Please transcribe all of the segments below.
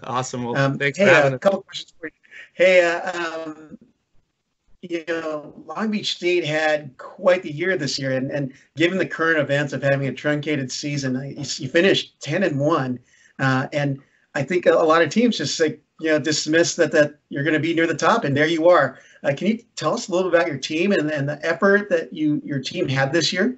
Awesome. Well, thanks for Hey, having a us. couple questions for you. Hey, Long Beach State had quite the year this year, and given the current events of having a truncated season, you finished 10-1, and I think a lot of teams just like dismiss that you're going to be near the top, and there you are. Can you tell us a little bit about your team and the effort that your team had this year?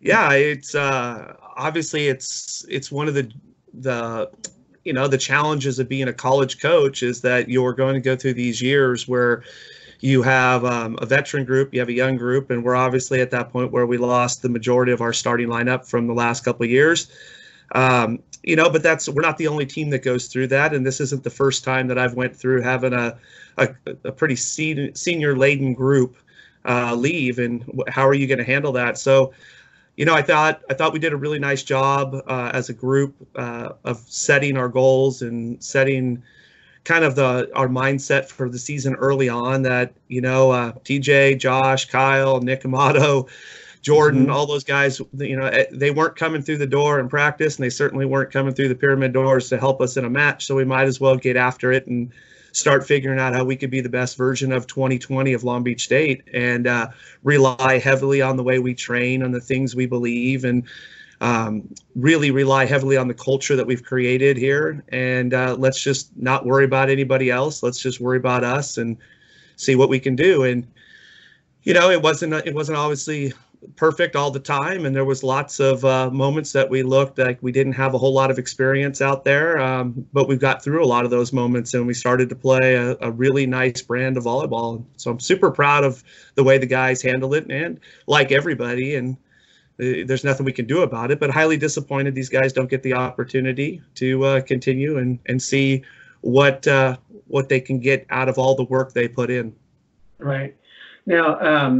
Yeah, it's obviously it's one of the the challenges of being a college coach is that you're going to go through these years where you have a veteran group, you have a young group, and we're obviously at that point where we lost the majority of our starting lineup from the last couple of years. But we're not the only team that goes through that, and this isn't the first time that I've went through having a pretty senior laden group leave, and how are you going to handle that? So, I thought we did a really nice job as a group of setting our goals and setting kind of our mindset for the season early on. That TJ, Josh, Kyle, Nick Amato, Jordan, all those guys, they weren't coming through the door in practice, and they certainly weren't coming through the pyramid doors to help us in a match. So we might as well get after it and start figuring out how we could be the best version of 2020 of Long Beach State, and rely heavily on the way we train, on the things we believe, and really rely heavily on the culture that we've created here. And let's just not worry about anybody else. Let's just worry about us and see what we can do. And it wasn't obviously perfect all the time, and there was lots of moments that we looked like we didn't have a whole lot of experience out there, but we got through a lot of those moments, and we started to play a really nice brand of volleyball. So I'm super proud of the way the guys handled it, and like everybody, and there's nothing we can do about it, but highly disappointed these guys don't get the opportunity to continue and see what they can get out of all the work they put in. Right. Now,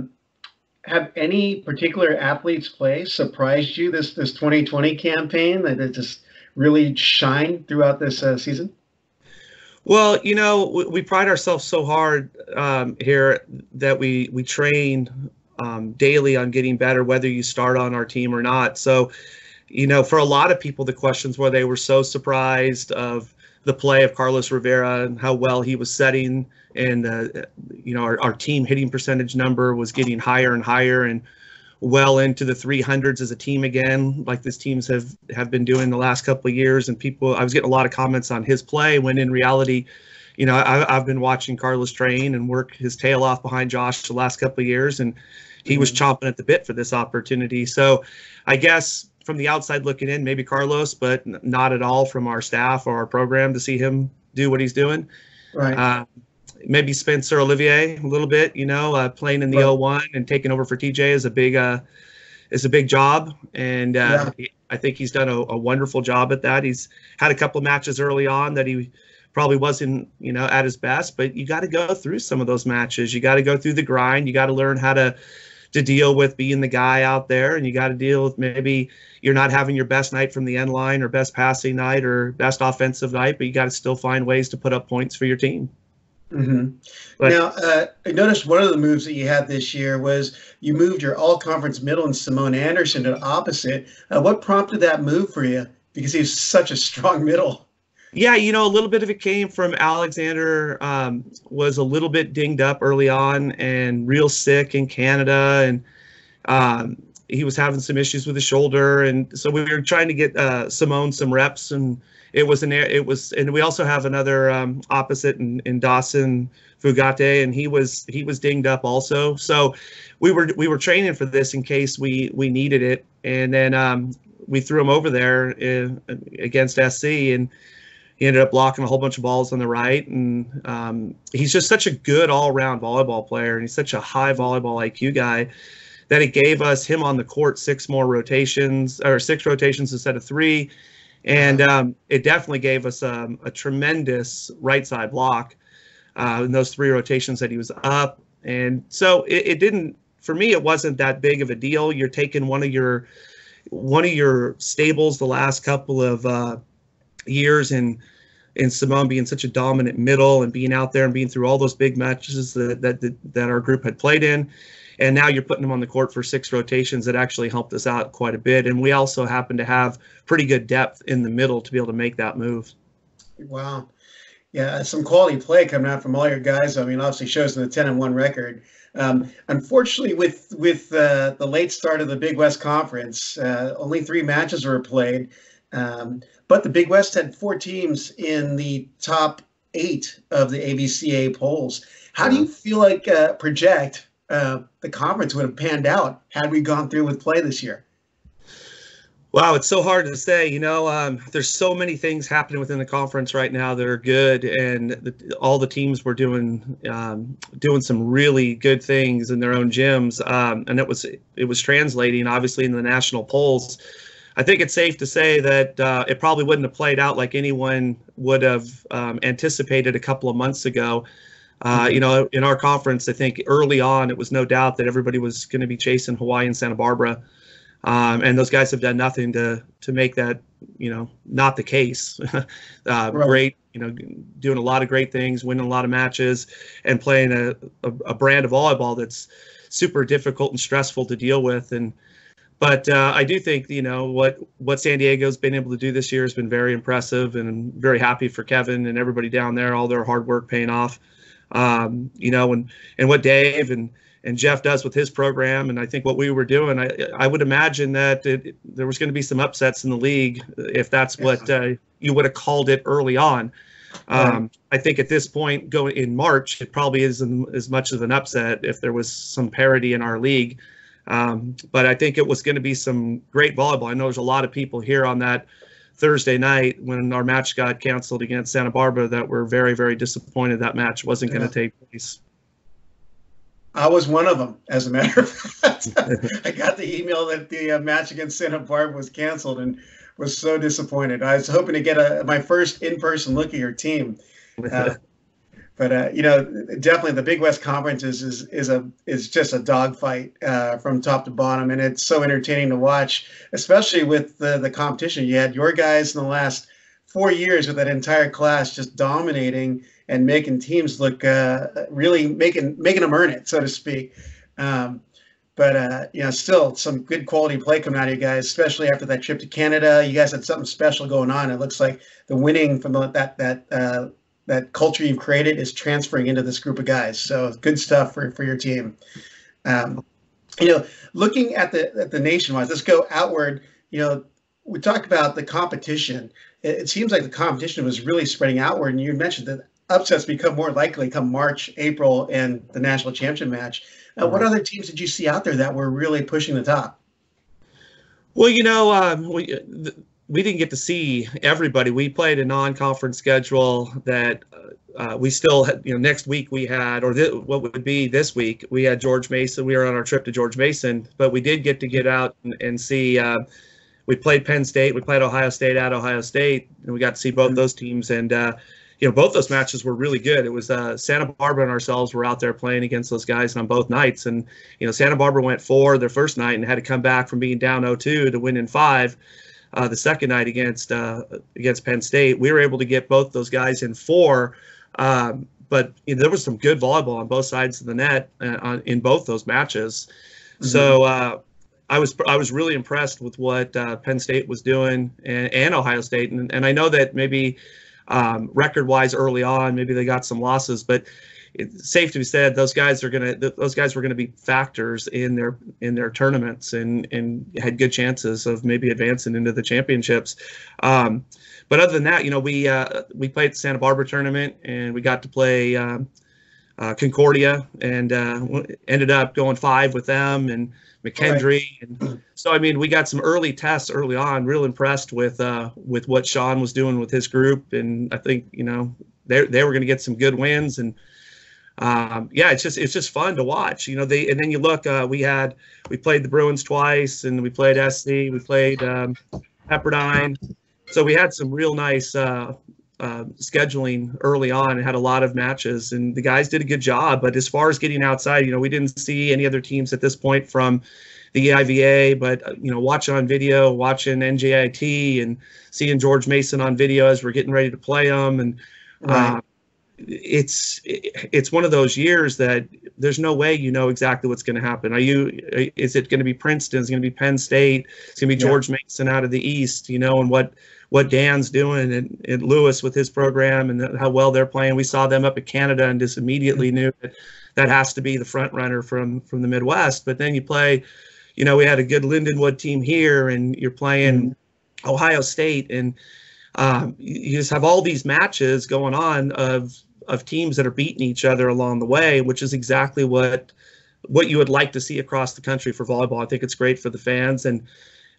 have any particular athletes play surprised you this 2020 campaign that it just really shined throughout this season? Well, we pride ourselves so hard here that we train daily on getting better, whether you start on our team or not. So, for a lot of people, the questions were they were so surprised of the play of Carlos Rivera and how well he was setting, and our team hitting percentage number was getting higher and higher, and well into the 300s as a team again, like this teams have been doing the last couple of years. And I was getting a lot of comments on his play, when in reality, I've been watching Carlos train and work his tail off behind Josh the last couple of years, and he was chomping at the bit for this opportunity. So I guess from the outside looking in, maybe Carlos, but not at all from our staff or our program to see him do what he's doing. Right. Maybe Spencer Olivier a little bit, playing in the 0-1 and taking over for TJ is a big job. And I think he's done a wonderful job at that. He's had a couple of matches early on that he probably wasn't, at his best, but you got to go through some of those matches. You got to go through the grind. You got to learn how to deal with being the guy out there, and you got to deal with maybe you're not having your best night from the end line or best passing night or best offensive night, but you got to still find ways to put up points for your team. Mm-hmm. Now, I noticed one of the moves that you had this year was you moved your all-conference middle and Simone Anderson to opposite. What prompted that move for you? Because he's such a strong middle. Yeah, a little bit of it came from Alexander. Was a little bit dinged up early on and real sick in Canada, and he was having some issues with his shoulder, and so we were trying to get Simone some reps, and and we also have another opposite in Dawson Fugate, and he was dinged up also. So we were training for this in case we needed it, and then we threw him over there against SC, and he ended up blocking a whole bunch of balls on the right. And he's just such a good all-around volleyball player, and he's such a high volleyball IQ guy that it gave us him on the court six rotations instead of three. And it definitely gave us a tremendous right side block in those three rotations that he was up. And so it didn't, for me, it wasn't that big of a deal. You're taking one of your stables the last couple of years, and Simone being such a dominant middle and being out there and being through all those big matches that our group had played in. And now you're putting him on the court for six rotations. That actually helped us out quite a bit. And we also happen to have pretty good depth in the middle to be able to make that move. Wow. Yeah, some quality play coming out from all your guys. I mean, obviously shows in the 10-1 record. Unfortunately, with the late start of the Big West Conference, only 3 matches were played. But the Big West had 4 teams in the top 8 of the ABCA polls. How do you feel like project the conference would have panned out had we gone through with play this year? Wow, it's so hard to say. There's so many things happening within the conference right now that are good, and all the teams were doing some really good things in their own gyms, and it was translating obviously in the national polls. I think it's safe to say that it probably wouldn't have played out like anyone would have anticipated a couple of months ago. In our conference, I think early on it was no doubt that everybody was going to be chasing Hawaii and Santa Barbara. And those guys have done nothing to make that, not the case. Right. Great, doing a lot of great things, winning a lot of matches, and playing a brand of volleyball that's super difficult and stressful to deal with. But I do think, what San Diego's been able to do this year has been very impressive, and I'm very happy for Kevin and everybody down there, all their hard work paying off. And what Dave and Jeff does with his program, and I think what we were doing, I would imagine that there was going to be some upsets in the league if that's what you would have called it early on. I think at this point, going in March, it probably isn't as much of an upset if there was some parity in our league. But I think it was going to be some great volleyball. I know there's a lot of people here on that Thursday night when our match got canceled against Santa Barbara that were very, very disappointed that match wasn't going to take place. I was one of them, as a matter of fact. I got the email that the match against Santa Barbara was canceled and was so disappointed. I was hoping to get my first in-person look at your team. But definitely the Big West Conference is just a dogfight from top to bottom, and it's so entertaining to watch, especially with the competition. You had your guys in the last 4 years with that entire class just dominating and making teams look really making them earn it, so to speak. Still some good quality play coming out of you guys, especially after that trip to Canada. You guys had something special going on. It looks like the winning from that culture you've created is transferring into this group of guys. So good stuff for your team. Looking at the nation-wise, let's go outward. We talked about the competition. It seems like the competition was really spreading outward, and you mentioned that upsets become more likely come March, April, and the national championship match. What other teams did you see out there that were really pushing the top? Well, we didn't get to see everybody. We played a non-conference schedule that we still had, next week we had, what would be this week, we had George Mason. We were on our trip to George Mason, but we did get out and see, we played Penn State, we played Ohio State at Ohio State, and we got to see both those teams. And, both those matches were really good. It was Santa Barbara and ourselves were out there playing against those guys on both nights. And, Santa Barbara went 4 their first night and had to come back from being down 0-2 to win in 5. The second night against Penn State. We were able to get both those guys in 4, but there was some good volleyball on both sides of the net in both those matches. Mm-hmm. So I was really impressed with what Penn State was doing and Ohio State, and I know that maybe record-wise early on, maybe they got some losses, but it's safe to be said those guys were gonna be factors in their tournaments and had good chances of maybe advancing into the championships. But other than that, we played the Santa Barbara tournament and we got to play Concordia and ended up going 5 with them and McKendree. Right. And so, we got some early tests early on, real impressed with what Sean was doing with his group. And I think, they were going to get some good wins. And it's just fun to watch, and then you look, we played the Bruins twice and we played SC, we played Pepperdine. So we had some real nice scheduling early on and had a lot of matches, and the guys did a good job. But as far as getting outside, we didn't see any other teams at this point from the EIVA, but watching on video, watching NJIT and seeing George Mason on video as we're getting ready to play them. And right. it's one of those years that there's no way you know exactly what's going to happen. Is it going to be Princeton? Is it going to be Penn State? It's going to be George Mason out of the East, and what Dan's doing and Lewis with his program and how well they're playing. We saw them up at Canada and just immediately knew that has to be the front runner from the Midwest. But then you play, we had a good Lindenwood team here, and you're playing Ohio State, and you just have all these matches going on of teams that are beating each other along the way, which is exactly what you would like to see across the country for volleyball. I think it's great for the fans, and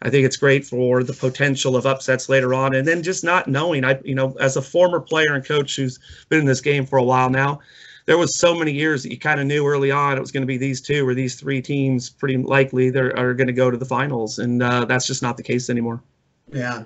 I think it's great for the potential of upsets later on. And then just not knowing, as a former player and coach who's been in this game for a while now, there was so many years that you kind of knew early on it was going to be these two or these three teams pretty likely are going to go to the finals. And that's just not the case anymore. Yeah.